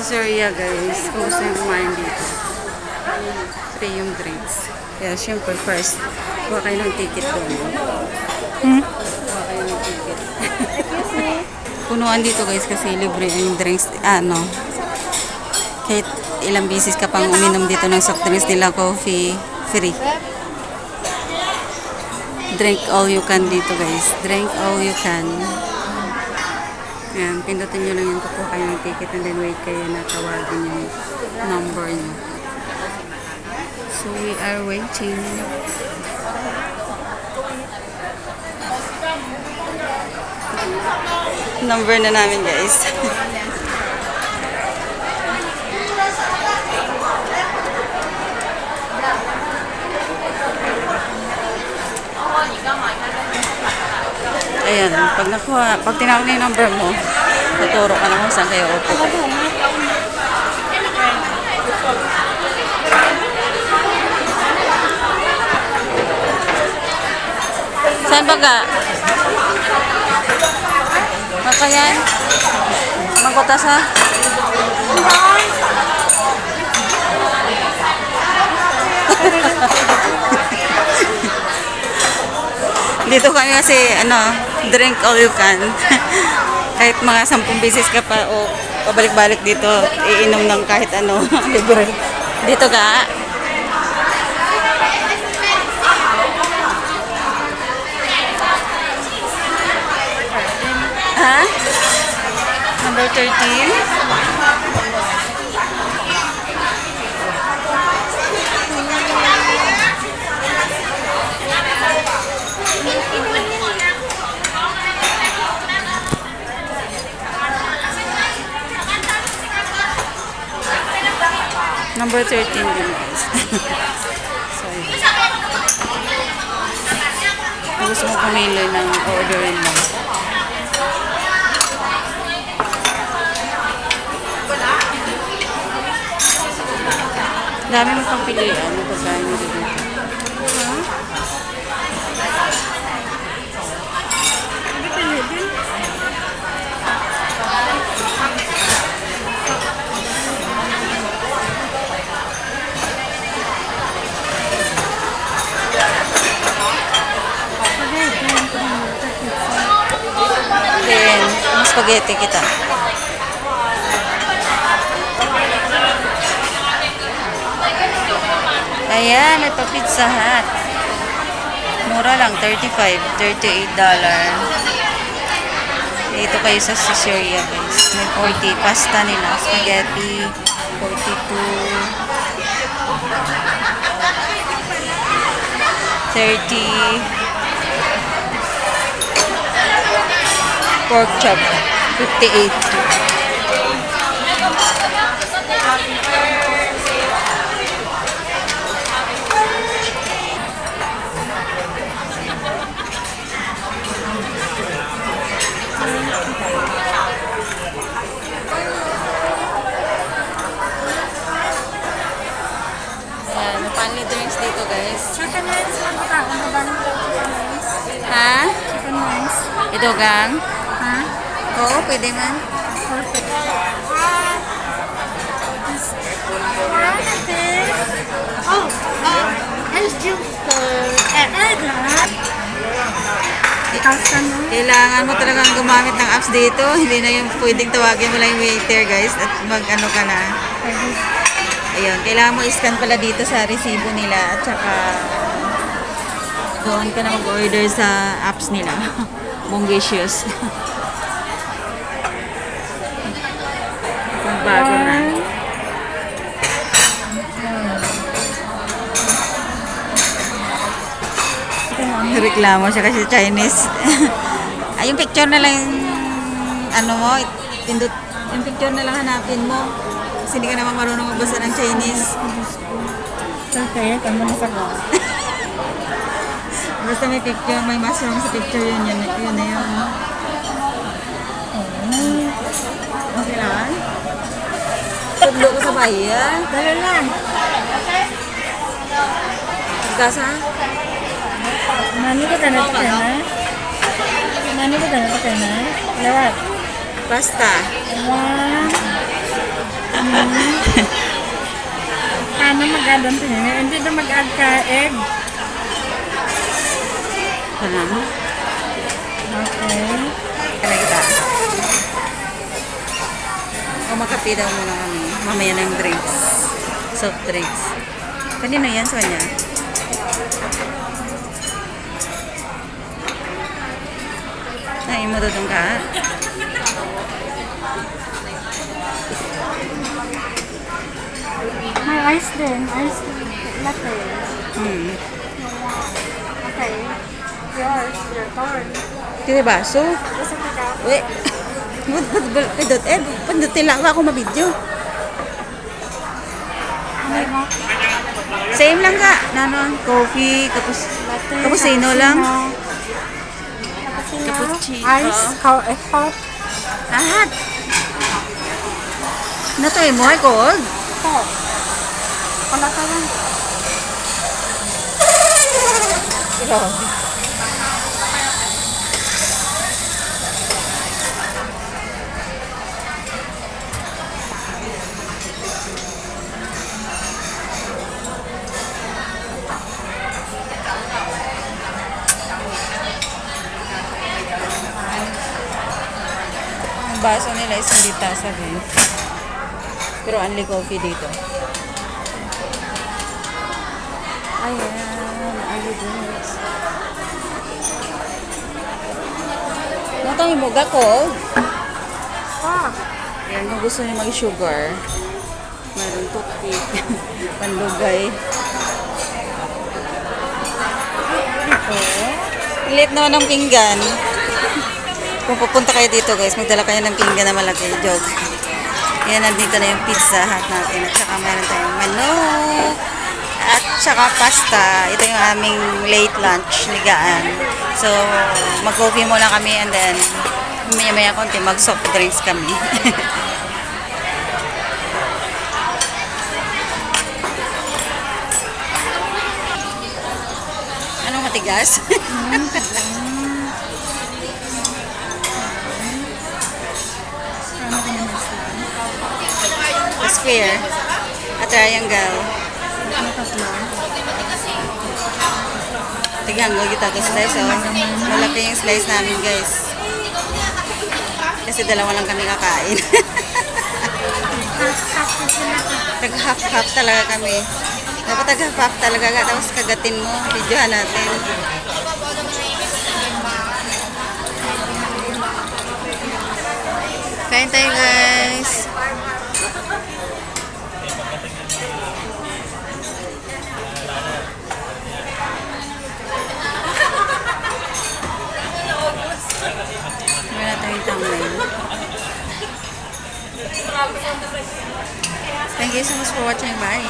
Caesarea guys, kung gusto yung kumain dito. Free yung drinks. Kaya syempre first, kuha kayo ng ticket doon. Kuha kayo ng ticket. Punuan dito guys kasi libre yung drinks. Kahit ilang bisis ka pang uminom dito ng soft drinks nila, coffee, free. Drink all you can dito guys. Drink all you can. Yan, pindutin nyo lang yung kukuha kayo ng ticket and then wait kayo na tawagin yung number nyo. So we are waiting. Number na namin guys. Ayan, pag tinawag na yung number mo, tuturo ka lang kung saan kayo upo. Saan ba ka? Makayan? Magbutas ha? Dito kami kasi, drink all you can. Kahit mga 10 bisis ka pa o pabalik-balik dito, iinom ng kahit ano. Libre. Dito ka? Ha? Number 13? Number 13 din guys. Sorry. Kung gusto mo pumili ng orderin mo. Dami mo pang pilihan ng pagkain nito dito. Then, spaghetti kita. Ayan, may pa-Pizza Hut. Mura lang, $35, $38. Dito kayo sa Caesarea guys. May 40 pasta nila, spaghetti, 42, 30, pork chop, 58. Panli drinks dito guys. Chicken wings, ano ka? Ano ba ng chicken wings? Ha? Chicken wings. Ito gang? Ha? Oo, pwede man. Perfect. It's just egg. Kailangan mo talagang gumamit ng apps dito. Hindi na yung pwedeng tawagin mo lang yung waiter guys at mag-ano ka na. Ayun, kailangan mo i-scan pala dito sa resibo nila at saka doon ka na mag-order sa apps nila. Bongacious. Kung bago na. Reklamo siya kasi Chinese. Ay, yung picture na lang yung yung picture na lang hanapin mo. Kasi hindi ka naman marunong magbasa ng Chinese. Okay, kamu na sa ko. Basta may picture, may mushroom sa picture yun na yun. Okay lang? Tuglo ko sa bayan. Dali lang. Gasa? Nani ko na Lewat. Pasta. One. Paano mag-add ang tingin? Hindi na mag-add ka egg. Ano? Okay. Kaya kita. Kumakapi daw muna kami. Mamaya na yung drinks. Soft drinks. Kanino yan sa kanya? Ay, mo doon ka? May ice din. Ice latte. Okay. Yours. Your turn. Kaya baso? Gusto mo daw? Uy. Pindot eh. Pindutin lang ako mabidyo. Ano ba? Same lang ka. Nanon, coffee, tapos Latte. cappuccino lang. Cappuccino. Cappuccino. Ice. Hot. Lahat. Natuloy mo ay cold. Hot. Wala ka lang. Grabe. Ang baso nila is hindi tasa din. Pero only coffee dito. Ayan, only drinks. Natang imuga cold. Ah. Ayan, kung gusto niyo mag-sugar, mayroong toothpick, panlugay. Late naman ng pinggan. Kung pupunta kayo dito guys, magdala kayo ng pinggan na malaki. Joke. Ayan, nandito na yung pizza hut natin. At saka meron tayong manok. At saka pasta. Ito yung aming late lunch, ligaan. So, mag-coffee muna kami and then maya-maya konti mag-soft drinks kami. Anong matigas? A square. A triangle. Tiganggo kita ka slice. Oh. Malaki yung slice namin guys. Kasi dalawa lang kami kakain. Tag-half-half talaga kami. Dapat tag-half-half talaga. Tapos kagatin mo. Videohan natin. Kain tayo guys. Wala tayong thumbnail. Thank you so much for watching. Bye.